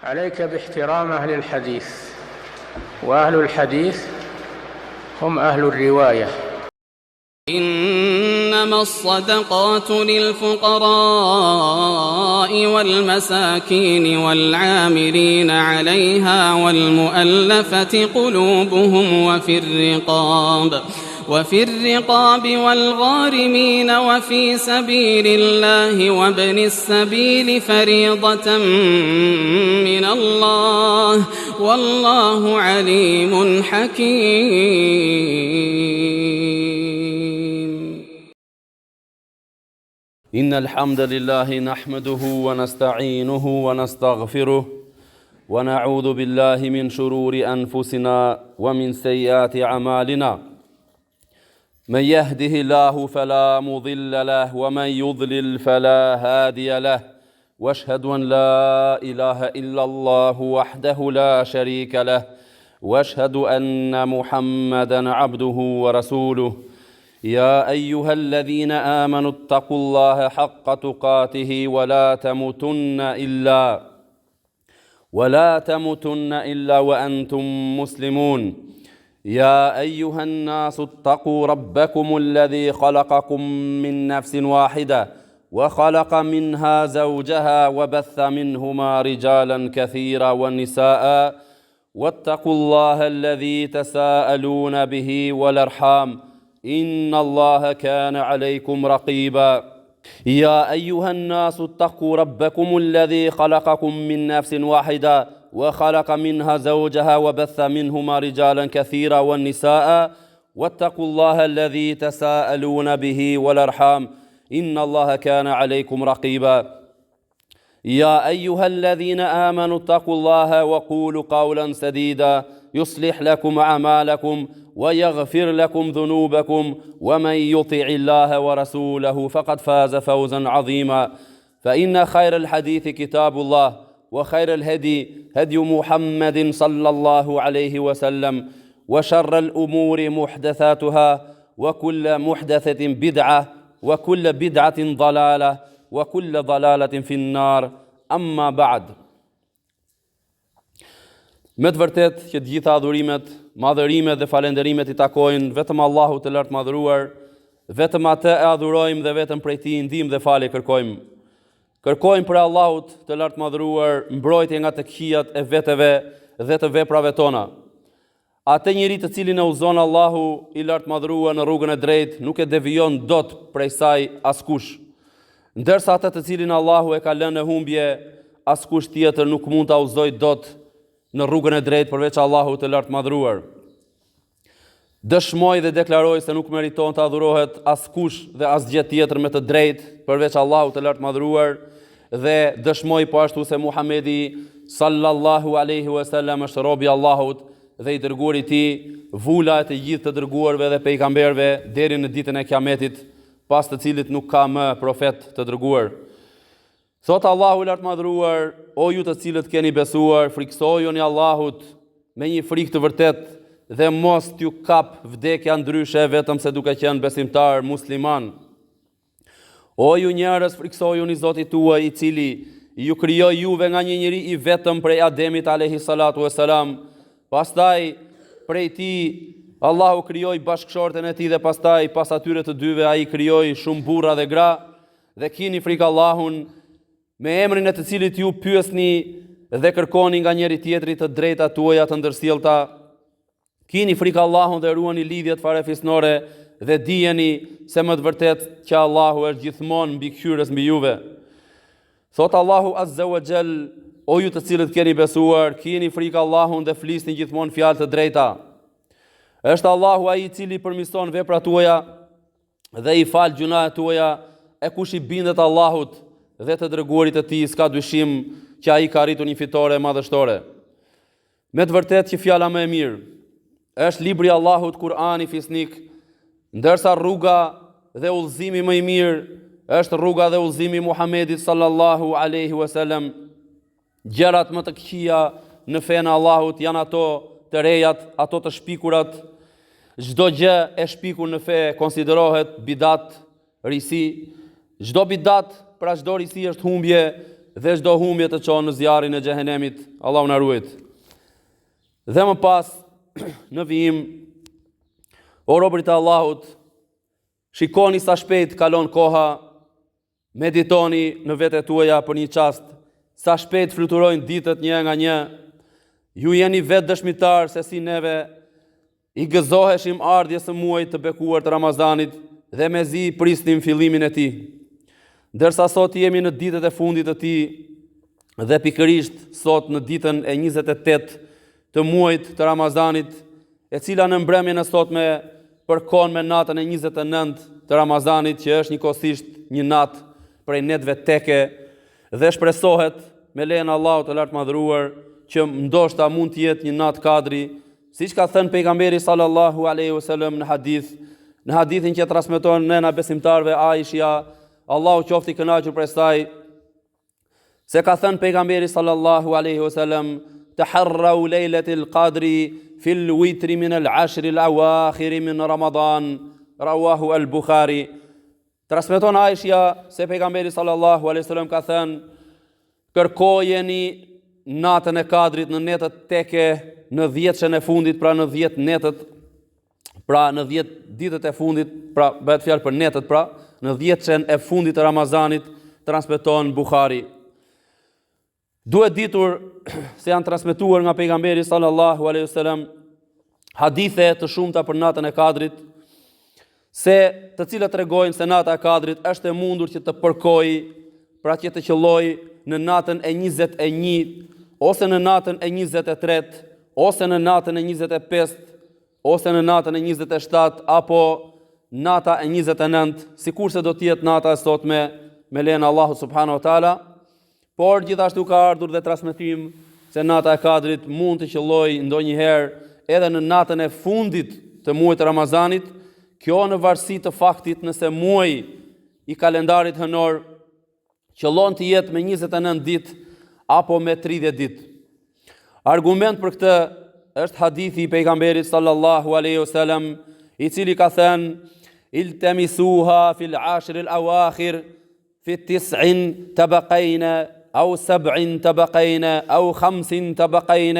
عليك باحترام أهل الحديث، وأهل الحديث هم أهل الرواية. إنما الصدقات للفقراء والمساكين والعاملين عليها والمؤلفة قلوبهم وفي الرقاب والغارمين وفي سبيل الله وابن السبيل فريضة من الله والله عليم حكيم. إن الحمد لله نحمده ونستعينه ونستغفره ونعوذ بالله من شرور أنفسنا ومن سيئات أعمالنا. من يهده الله فلا مضل له ومن يضلل فلا هادي له، واشهد أن لا إله إلا الله وحده لا شريك له، واشهد أن محمدا عبده ورسوله. يا أيها الذين آمنوا اتقوا الله حق تقاته ولا تموتن إلا وأنتم مسلمون. يا أيها الناس اتقوا ربكم الذي خلقكم من نفس واحدة وخلق منها زوجها وبث منهما رجالا كثيرا ونساء، واتقوا الله الذي تساءلون به والأرحام إن الله كان عليكم رقيبا. يا أيها الناس اتقوا ربكم الذي خلقكم من نفس واحدة وخلق منها زوجها وبث منهما رجالا كثيرا والنساء، واتقوا الله الذي تساءلون به والأرحام إن الله كان عليكم رقيبا. يا أيها الذين آمنوا اتقوا الله وقولوا قولا سديدا يصلح لكم أعمالكم ويغفر لكم ذنوبكم، ومن يطع الله ورسوله فقد فاز فوزا عظيما. فإن خير الحديث كتاب الله، وخير الهدي هدي محمد صلى الله عليه وسلم، وشر الأمور محدثاتها، وكل محدثة بدعة، وكل بدعة ضلالة، وكل ضلالة في النار. أما بعد. Me të vërtet që të gjitha adhurimet, madhërimet dhe falenderimet i takojnë vetëm Allahut të lartë madhëruar, vetëm atë e adhurojmë dhe vetëm prej tij ndihmë dhe falje kërkojmë. Kërkojmë për Allahut të lartë madhëruar mbrojtje nga të këqijat e veteve dhe të veprave tona. Atë njeri të cilin e udhëzon Allahu i lartë madhëruar në rrugën e drejtë nuk e devijon dot prej saj askush. Ndërsa atë të cilin Allahu e ka lënë në humbje, askush tjetër nuk mund ta udhëzojë dot në rrugën e drejtë përveç Allahut të lartë madhëruar. Dëshmoj dhe deklaroj se nuk meriton të adhurohet askush dhe asgjë tjetër me të drejtë përveç Allahut të lartë madhëruar, dhe dëshmoj po ashtu se Muhamedi sallallahu alaihi wasallam është robi i Allahut dhe i dërguari i tij, vula e të gjithë të dërguarve dhe pejgamberëve deri në ditën e Kiametit, pas të cilit nuk ka më profet të dërguar. Thot Allahu i lartë madhëruar: o ju të cilët keni besuar, friksojuni Allahut me një frikë të vërtet dhe mos t'ju kap vdekja ndryshe vetëm se duke qenë besimtar musliman. O ju njerëz, friksojuni Zotit tuaj i cili ju krijoi juve nga një njeri i vetëm prej Ademit alayhi salatu wassalam. Pastaj prej tij Allahu krijoi bashkëshorten e tij dhe pastaj pas atyre të dyve ai krijoi shumë burra dhe gra. Dhe kini frikë Allahun me emrin e të cilit ju pyesni dhe kërkoni nga njëri tjetri të drejtat tuaja të ndërsjellta. Kini frikë Allahun dhe ruani lidhjet farefisnore dhe dijeni se më të vërtet që Allahu është gjithmonë mbi këshyrës mbi juve. Thot Allahu azza wa jall: o ju të cilët keni besuar, kini frikë Allahun dhe flisni gjithmonë fjalë të drejta. Është Allahu ai i cili përmirëson veprat tuaja dhe i fal gjunahet tuaja, e kush i bindet Allahut dhe të dërguarit të tij s'ka dyshim që ai ka arritur një fitore madhështore. Me të vërtet që fjala më e mirë është libri i Allahut, Kur'ani fisnik, ndërsa rruga dhe udhëzimi më i mirë është rruga dhe udhëzimi i Muhamedit sallallahu alaihi wasallam. Gjërat më të këqija në fenë e Allahut janë ato të rejat, ato të shpikurat. Çdo gjë e shpikur në fe konsiderohet bidat, risi. Çdo bidat, pra çdo risi është humbje dhe çdo humbje të çon në zjarrin e xhehenemit, Allahu na ruaj. Dhe më pas në vijim, o robërit e Allahut, shikoni sa shpejt kalon koha, meditoni në vetë tuaja për një çast, sa shpejt fluturojnë ditët një nga një. Ju jeni vetë dëshmitar se si neve i gëzoheshim ardhjes së muajit të bekuar të Ramazanit dhe mezi prisnim fillimin e tij. Ndërsa sot jemi në ditët e fundit të tij dhe pikërisht sot në ditën e 28 të muajit të Ramazanit, e cila në mbrëmjen e sotme përkon me natën e 29 të Ramazanit, që është njëkohësisht një natë prej netëve teke, dhe shpresohet me lejen e Allahut të lartë madhëruar që ndoshta mund të jetë një natë kadri, siç ka thënë pejgamberi sallallahu alaihi wasallam në hadithin që transmeton nëna besimtarve Aisha, Allahu qoftë i kënaqur prej saj, se ka thënë pejgamberi sallallahu alaihi wasallam: "Taharrau lejletil qadri fil witri min al-ashr al-awakhir min Ramadan", rawahu al-Bukhari. Transmeton Aisha se pejgamberi sallallahu alaihi wasallam ka thënë: "Kërkojeni natën e kadrit në netët teke, në 10-shën e fundit, pra në 10 netët, pra në 10 ditët e fundit, pra bëhet fjalë për netët, pra në 10-shën e fundit të Ramazanit", transmeton Bukhari. Duhet ditur se janë transmetuar nga pejgamberi sallallahu alaihi wasallam hadithe të shumta për natën e kadrit, se të cilat tregojnë se nata e kadrit është e mundur që të përkojë, pra që të qëllojë në natën e 21, ose në natën e 23, ose në natën e 25, ose në natën e 27, apo nata e 29, sikurse do të jetë nata e sotme me lejen e Allahut subhanahu wa taala. Por gjithashtu ka ardhur dhe transmetim se nata e kadrit mund të qëllojë ndonjëherë edhe në natën e fundit të muajit të Ramazanit, kjo në varësi të faktit nëse muaji i kalendarit hënor qëllon të jetë me 29 ditë apo me 30 ditë. Argument për këtë është hadithi i pejgamberit sallallahu alaihi wasallam, i cili ka thënë: "Iltamisuha fil 'ashr al-awakhir fi 9 tabaqaina أو 7 طبقين أو 5 طبقين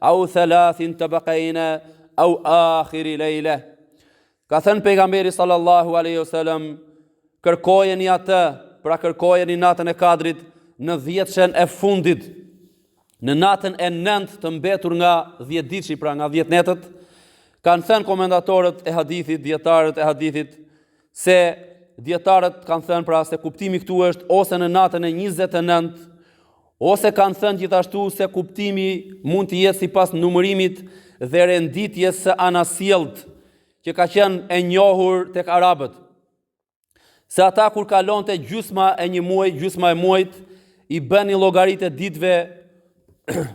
أو 3 طبقين أو آخر ليلة". Ka thënë pejgamberi sallallahu alaihi wasallam, kërkojeni atë, pra kërkojeni natën e kadrit në 10-shën e fundit, në natën e 9 të mbetur nga 10 ditëshi, pra nga 10 netët. Kanë thënë komentatorët e hadithit, dietarët e hadithit, se dietarët kanë thënë pra se kuptimi këtu është ose në natën e 29, ose kanë thënë gjithashtu se kuptimi mund të jetë sipas numërimit dhe renditjes së anasjellt, që ka qenë e njohur tek arabët. Se ata kur kalonte gjysma e një muaji, gjysma e muajit, i bënin llogaritë e ditëve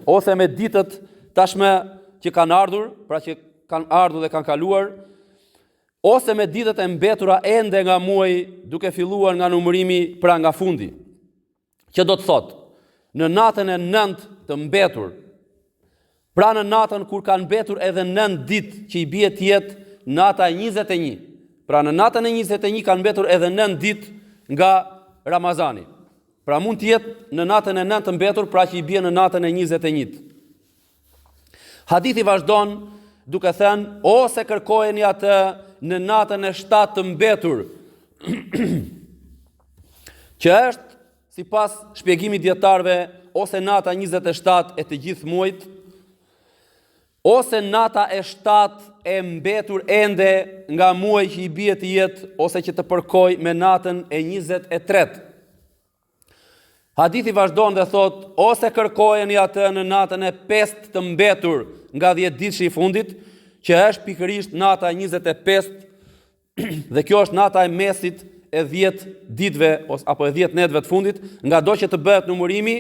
ose me ditët tashme që kanë ardhur, pra që kanë ardhur dhe kanë kaluar, ose me ditët e mbetura ende nga muaji, duke filluar nga numërimi pra nga fundi. Që do të thotë, në natën e 9 të mbetur, pra në natën kur kanë mbetur edhe 9 ditë që i bie të jetë nata e 21. Pra në natën e 21 kanë mbetur edhe 9 ditë nga Ramazani. Pra mund të jetë në natën e 9 të mbetur, pra që i bie në natën e 21. Hadithi vazhdon duke thënë: "Ose kërkojeni atë në natën e 7 të mbetur", që është sipas shpjegimit dietarëve ose nata 27 e të gjithë muajit, ose nata e 7 e mbetur ende nga muaji që i bie të jetë, ose që të përkoj me natën e 23. Hadithi vazhdon dhe thot: "Ose kërkojeni atë në natën e 5 të mbetur nga 10 ditëshi i fundit", që është pikërisht nata e 25, dhe kjo është nata e mesit e 10 ditëve apo e 10 netëve të fundit, nga do që të bëhet numërimi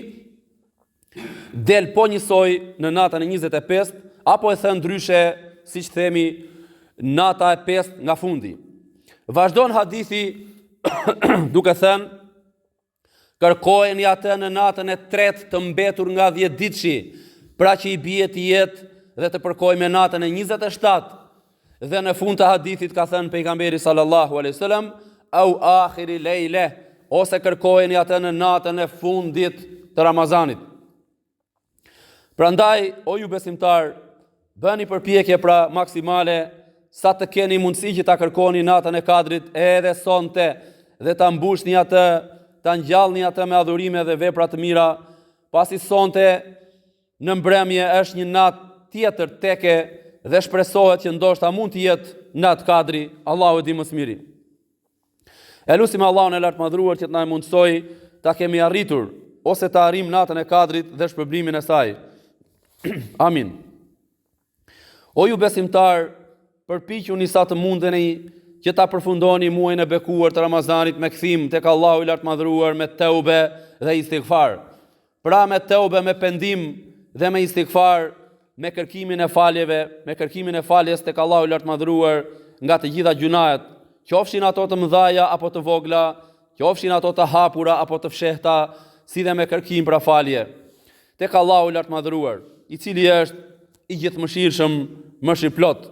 del po njësoj në natën e 25, apo e thënë ndryshe, siç themi, nata e 5 nga fundi. Vazhdon hadithi duke thënë: "Kërkojeni atë në natën e 3 të mbetur nga 10 ditëshi, pra që i bie të jetë dhe të përkoj me natën e 27, dhe në fund të hadithit ka thënë pejgamberi sallallahu alaihi wasallam: "Au akhiri lejle", ose kërkojeni atë në natën e fundit të Ramazanit. Prandaj, o ju besimtar, bëni përpjekje pra maksimale sa të keni mundësi që ta kërkoni natën e Kadrit edhe sonte dhe ta mbushni atë, ta ngjallni atë me adhurime dhe vepra të mira, pasi sonte në mbrëmje është një natë tjetër teke dhe shpresohet që ndoshta mund të jetë natë Kadri, Allahu e di më së miri. E lutim Allahun e lartëmadhëruar që të na mundsoj ta kemi arritur ose ta arrijmë natën e Kadrit dhe shpërblimin e saj. Amin. O ju besimtar, përpiquni sa të mundeni që ta përfundoni muajin e bekuar të Ramazanit me kthim tek Allahu i lartëmadhëruar me teube dhe istighfar. Pra me teube, me pendim dhe me istighfar, me kërkimin e faljeve, me kërkimin e faljes tek Allahu i lartëmadhëruar nga të gjitha gjunahet, qofshin ato të mëdhaja apo të vogla, qofshin ato të hapura apo të fshehta, si dhe me kërkim pra falje tek Allahu i lartëmadhëruar, i cili është i gjithëmëshirshëm, mëshirëplot.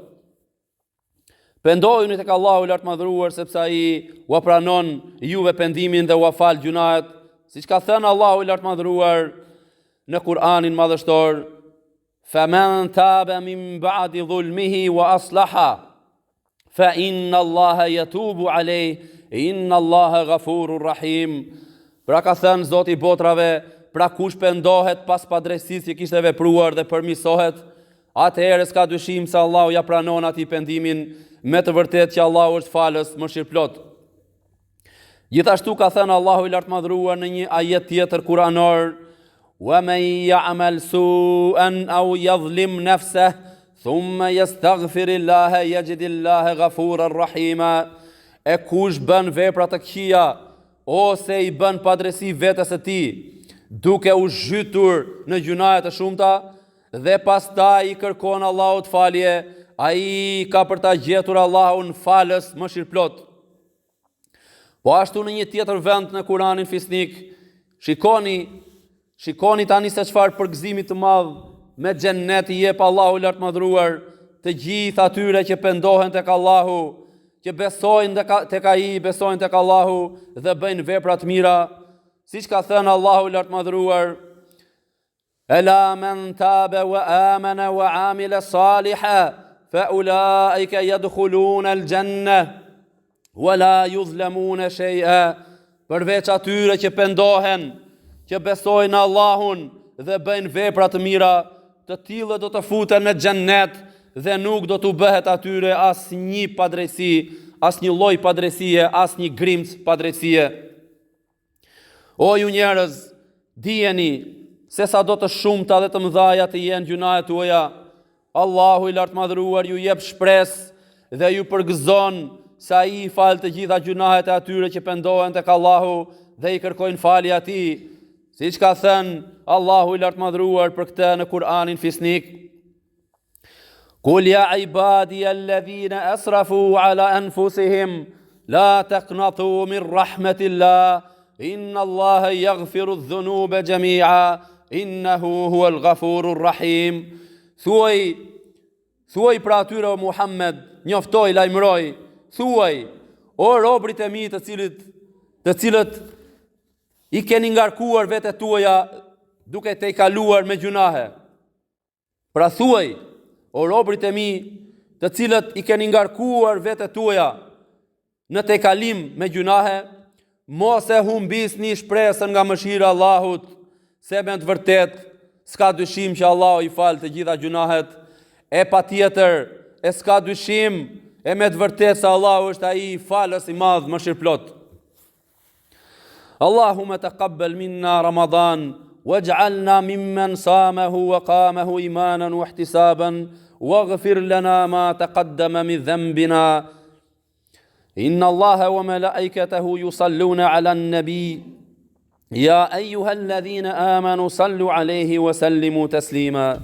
Pendojuni tek Allahu i lartëmadhëruar sepse ai ua pranon juve pendimin dhe ua fal gjunahet, siç ka thënë Allahu i lartëmadhëruar në Kur'anin madhështor: "Faman taba min ba'di dhulmihi wa aslaha fa inna Allaha yatubu alayhi inna Allaha ghafurur rahim." Pra ka thënë Zoti i botrave, pra kush pendohet pas padrejtisë që kishte vepruar dhe përmirësohet, atëherë s'ka dyshim se Allahu ja pranon atij pendimin, me të vërtetë që Allahu është falës, mëshirëplot. Gjithashtu ka thënë Allahu i lartëmadhëruar në një ajet tjetër kuranor: "Wa man ya'mal su'an aw yadhlim nafsahu thumma yastaghfirillaha yajdillaha ghafurar rahima." E kush bën vepra të këqija ose i bën padrejti vetes së tij, duke u zhytur në gjunaje të shumta dhe pastaj i kërkon Allahut falje, ai ka për ta gjetur Allahun falës, mëshirëplot. Po ashtu në një tjetër vend në Kuranin fisnik, shikoni tani se çfarë përgëzimi të madh me xhennet i jep Allahu i lartëmadhëruar të gjithë atyre që pendohen tek Allahu, që besojnë tek ai, besojnë tek Allahu dhe bëjnë vepra të mira, siç ka thënë Allahu i lartëmadhëruar: "Ela man taba wa amana wa amila salihan fa ulaika yadkhuluna al-janna wa la yuzlamuna shay'a." Përveç atyre që pendohen, që besojnë në Allahun dhe bëjnë vepra të mira, të tillë do të futen në xhennet dhe nuk do t'u bëhet atyre asnjë padrejsi, asnjë lloj padrejsie, asnjë grimc padrejsie. O ju njerëz, dijeni se sa do të shumta dhe të mëdhaja të jenë gjunahet tuaja, Allahu i lartëmadhëruar ju jep shpresë dhe ju përgëzon se ai i fal të gjitha gjunahet e atyre që pendohen tek Allahu dhe i kërkojnë falje atij, siç ka thënë Allahu i lartëmadhëruar për këtë në Kur'anin fisnik: "Qul ya ibadiya alladhina asrafu ala anfusihim la taqnatu min rahmatillah inna Allaha yaghfiru adh-dhunuba jami'a innahu huwal ghafurur rahim." Thuaj pra atyre o Muhammed, njoftoj, lajmëroj, thuaj: "O robrit e mi të cilët i keni ngarkuar vetë tuaja duke te i kaluar me gjunahe." Pra thuaj: "O robrit e mi të cilët i keni ngarkuar vetë tuaja në te kalim me gjunahe, mos e humbisni shpresën nga mëshira e Allahut, se me të vërtet s'ka dyshim që Allahu i fal të gjitha gjunahet, e patjetër e s'ka dyshim e me të vërtet se Allahu është ai i falës, i madh, mëshirëplot. Allahumma taqabbal minna Ramadan waj'alna mimman samahu wa qamahu imanan wa ihtisaban waghfir lana ma taqaddama min dhanbina. Inna Allaha wa malaikatahu yusalluna 'alan nabi ya ayyuhalladhina amanu sallu 'alayhi wa sallimu taslima."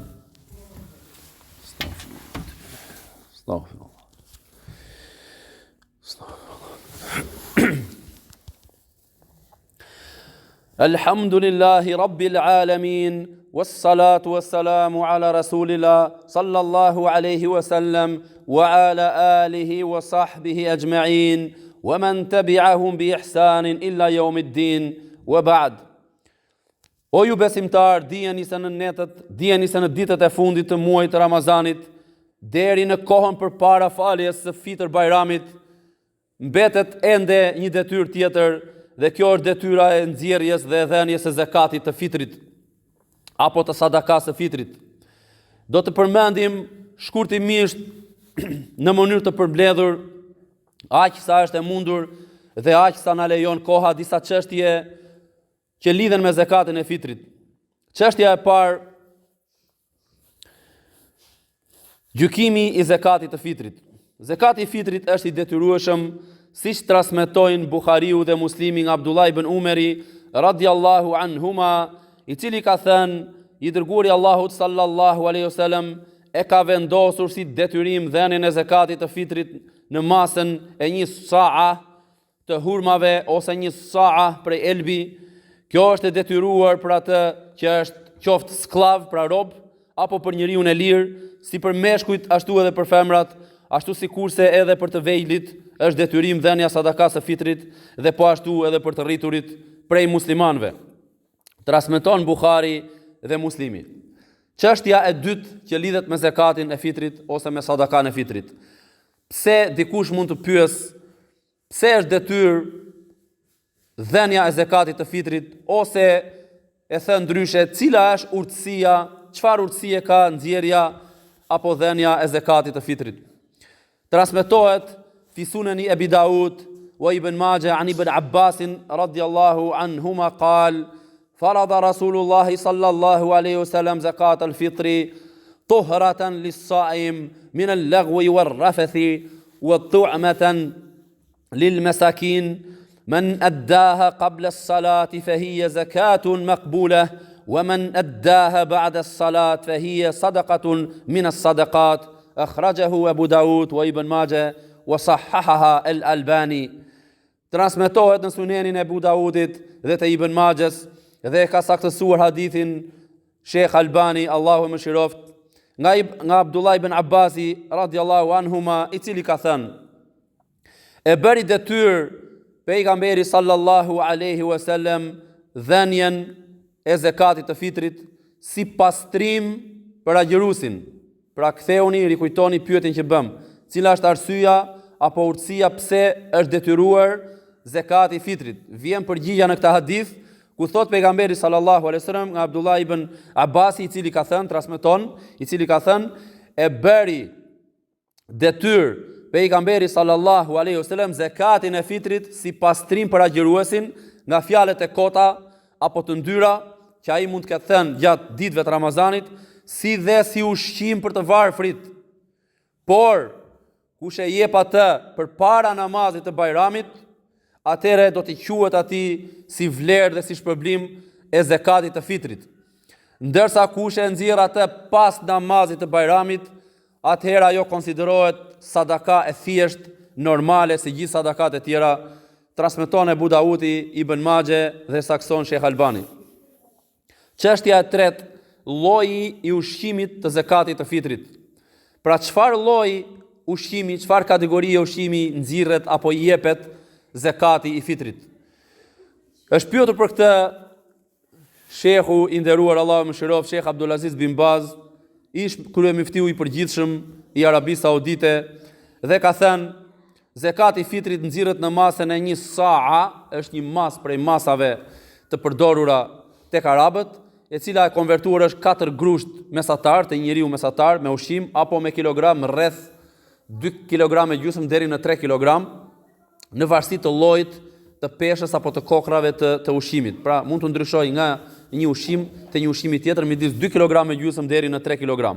Alhamdulillahi Rabbil Alamin, wassalatu wassalamu ala Rasulillah sallallahu alaihi wasallam wa ala alihi wa sahbihi ajma'in wa man tabi'ahum bi ihsanin illa yawmiddin wa ba'd. O ju besimtar, dijeni se në netët, dijeni se në ditët e fundit të muajit të Ramazanit, deri në kohën përpara faljes së Fitr Bajramit, mbetet ende një detyrë tjetër, dhe kjo është detyra e nxjerrjes dhe dhënies së zakatit të fitrit apo të sadakas së fitrit. Do të përmendim shkurtimisht në mënyrë të përmbledhur, aq sa është e mundur dhe aq sa na lejon koha, disa çështje që lidhen me zakatin e fitrit. Çështja e parë, gjykimi i zakatit të fitrit. Zakati i fitrit është i detyrueshëm, siç transmetojnë Buhariu dhe Muslimi nga Abdullah ibn Umeri radhiyallahu anhuma, i cili ka thënë, i dërguari Allahut sallallahu alaihi wasallam e ka vendosur si detyrim dhënien e zakatit të fitrit në masën e një sa'a të hurmave ose një sa'a prej elbi. Kjo është e detyruar për atë që është qoftë sklav, pra rob, apo për njeriu e lirë, si për meshkujt ashtu edhe për femrat, ashtu sikurse edhe për të vejlit është detyrim dhënia sadakas së fitrit dhe po ashtu edhe për të rriturit prej muslimanëve. Transmeton Buhari dhe Muslimi. Çështja e dytë që lidhet me zakatin e fitrit ose me sadakan e fitrit. Pse dikush mund të pyes, pse është detyrë dhënia e zakatit të fitrit, ose e thënë ndryshe, cila është urtësia, çfarë urtësie ka nxjerrja apo dhënia e zakatit të fitrit. Transmetohet fi Sunani Abi Daud wa Ibn Majah an Ibn Abbas radiyallahu anhuma qal farada Rasulullah sallallahu alaihi wasallam zakat al-fitri tuhratan lis-sa'im min al-laghwi war-rafathi wa tu'matan lil-masakin من أداها قبل الصلاة فهي زكاة مقبولة ومن أداها بعد الصلاة فهي صدقة من الصدقات أخرجه أبو داود وابن ماجه وصححها الألباني. Transmetohet në Sunenin e Abu Daudit dhe të Ibn Majhës dhe ka saktësuar hadithin Sheikh Albani, Allahu më shiroft, nga Abdullah ibn Abbasi radhiyallahu anhuma, i cili ka thënë, e bëri detyrë pejgamberi sallallahu alaihi wasallam dhënien e zakatit të fitrit si pastrim për agjërusin. Pra ktheuni, rikujtoni pyetjen që bëm. Cila është arsyeja apo urtësia pse është detyruar zakati i fitrit? Vjen përgjigja në këtë hadith ku thot pejgamberi sallallahu alaihi wasallam nga Abdullah ibn Abbasi, i cili ka thënë, transmeton, i cili ka thënë, e bëri detyrë pejgamberi sallallahu alaihi wasallam zakatin e fitrit si pastrim për agjëruesin nga fjalët e kota apo të ndyra që ai mund të ketë thënë gjatë ditëve të Ramazanit, si dhe si ushqim për të varfrit. Por kush e jep atë përpara namazit të Bajramit, atëre do t'i quhet atij si vlerë dhe si shpërblim e zakatit të fitrit. Ndërsa kush e nxjerr atë pas namazit të Bajramit, atëherë ajo konsiderohet sadaka e thjesht normale si gjithë sadakat e tjera. Transmeton Abu Daudi, Ibn Majah dhe sakson Sheikh Albani. Çështja e tretë, lloji i ushqimit të zakatit të fitrit. Pra çfarë lloji ushqimi, çfarë kategorie ushqimi nxirret apo i jepet zakati i fitrit? Është pyetur për këtë Sheikhu i nderuar, Allahu më shiroft, Sheikh Abdulaziz bin Baz, ish kryemuftiu i përgjithshëm i Arabisë Saudite, dhe ka thënë, zakati i fitrit nxirret në masën e një sa'a, është një mas prej masave të përdorura tek arabët, e cila e konvertuar është 4 grusht mesatar të njeriu mesatar me ushqim, apo me kilogram rreth 2 kg e gjysmë deri në 3 kg, në varësi të llojit të peshës apo të kokrave të ushqimit. Pra mund të ndryshojë nga një ushqim te një ushqimi tjetër midis 2 kg e gjysmë deri në 3 kg.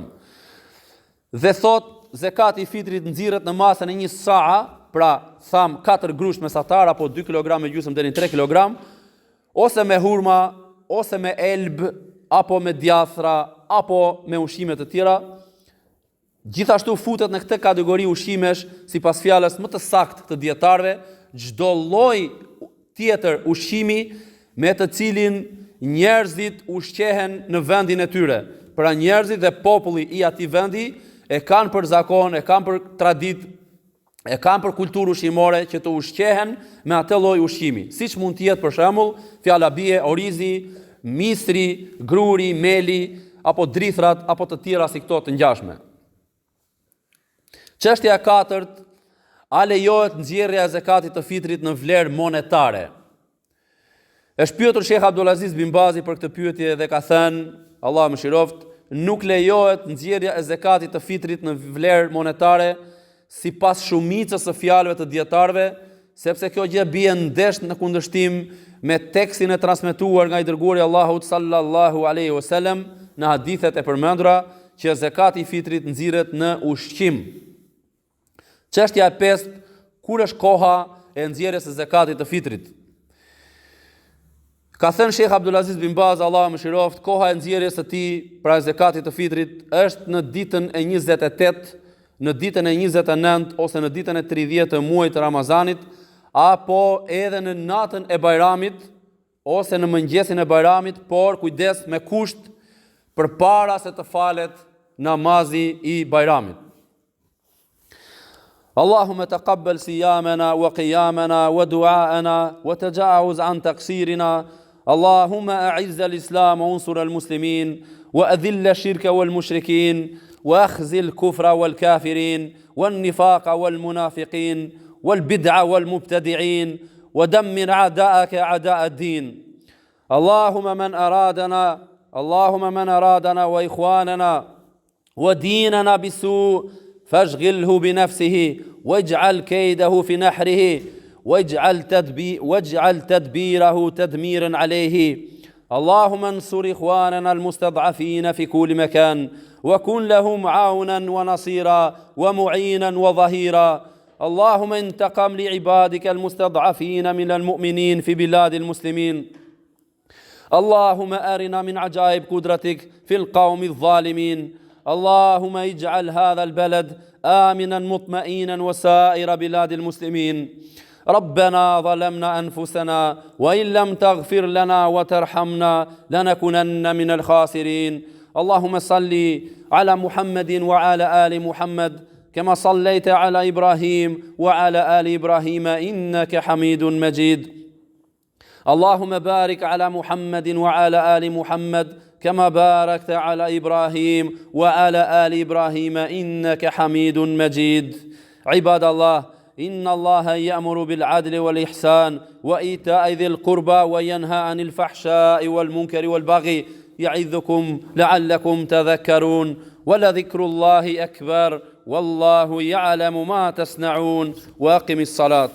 Dhe thot, zakati i fitrit nxirret në masën e një sa'a, pra tham 4 grusht mesatar apo 2 kg e gjysmë deri në 3 kg, ose me hurma, ose me elb, apo me djathra, apo me ushqime të tjera. Gjithashtu futet në këtë kategori ushqimesh, sipas fjalës më të saktë të dietarëve, çdo lloj tjetër ushqimi me të cilin njerëzit ushqehen në vendin e tyre. Pra njerëzit dhe populli i atij vendi e kanë për zakon, e kanë për tradit, e kanë për kulturë ushqimore që të ushqehen me atë lloj ushqimi. Siç mund të jetë për shembull fjala bie, orizi, misri, gruri, meli, apo drithrat, apo të tjera si këto të ngjashme. Çështja e katërt, a lejohet nxjerrja e zakatit të fitrit në vlerë monetare? Është pyetur Sheikh Abdulaziz bin Bazi për këtë pyetje dhe ka thënë, Allah më shiroft, nuk lejohet nxjerrja e zakatit të fitrit në vlerë monetare sipas shumicës së fjalëve të dietarëve, sepse kjo gjë bie ndesh në kundërshtim me tekstin e transmetuar nga i dërguari Allahut sallallahu alaihi wasallam në hadithet e përmendura që zakati i fitrit nxirret në ushqim. Çështja e pestë, kur është koha e nxjerrjes së zakatit të fitrit? Ka thënë Sheikh Abdulaziz bin Baz, Allah më shiroft, koha e nxjerrjes së tij pra zakatit të fitrit është në ditën e 28, në ditën e 29 ose në ditën e 30 të muajit të Ramazanit, apo edhe në natën e Bajramit ose në mëngjesin e Bajramit, por kujdes me kusht përpara se të falet namazi i Bajramit. اللهم تقبل صيامنا وقيامنا ودعاءنا وتجاوز عن تقصيرنا اللهم أعز الإسلام وانصر المسلمين وأذل الشرك والمشركين وأخزي الكفر والكافرين والنفاق والمنافقين والبدع والمبتدعين ودمر أعداءك أعداء الدين اللهم من أرادنا وإخواننا وديننا بسوء فاشغله بنفسه واجعل كيده في نحره واجعل تدبيره تدميرا عليه اللهم انصر إخواننا المستضعفين في كل مكان وكن لهم عونا ونصيرا ومعينا وظهيرا اللهم انتقم لعبادك المستضعفين من المؤمنين في بلاد المسلمين اللهم أرنا من عجائب قدرتك في القوم الظالمين اللهم اجعل هذا البلد آمنا مطمئنا وسائر بلاد المسلمين ربنا ظلمنا أنفسنا وإن لم تغفر لنا وترحمنا لنكونن من الخاسرين اللهم صل على محمد وعلى آل محمد كما صليت على إبراهيم وعلى آل إبراهيم إنك حميد مجيد اللهم بارك على محمد وعلى آل محمد كما باركت على إبراهيم وعلى آل إبراهيم إنك حميد مجيد عباد الله إن الله يأمر بالعدل والإحسان وإيتاء ذي القربى وينهى عن الفحشاء والمنكر والبغي يعظكم لعلكم تذكرون ولذكر الله أكبر والله يعلم ما تصنعون وأقم الصلاة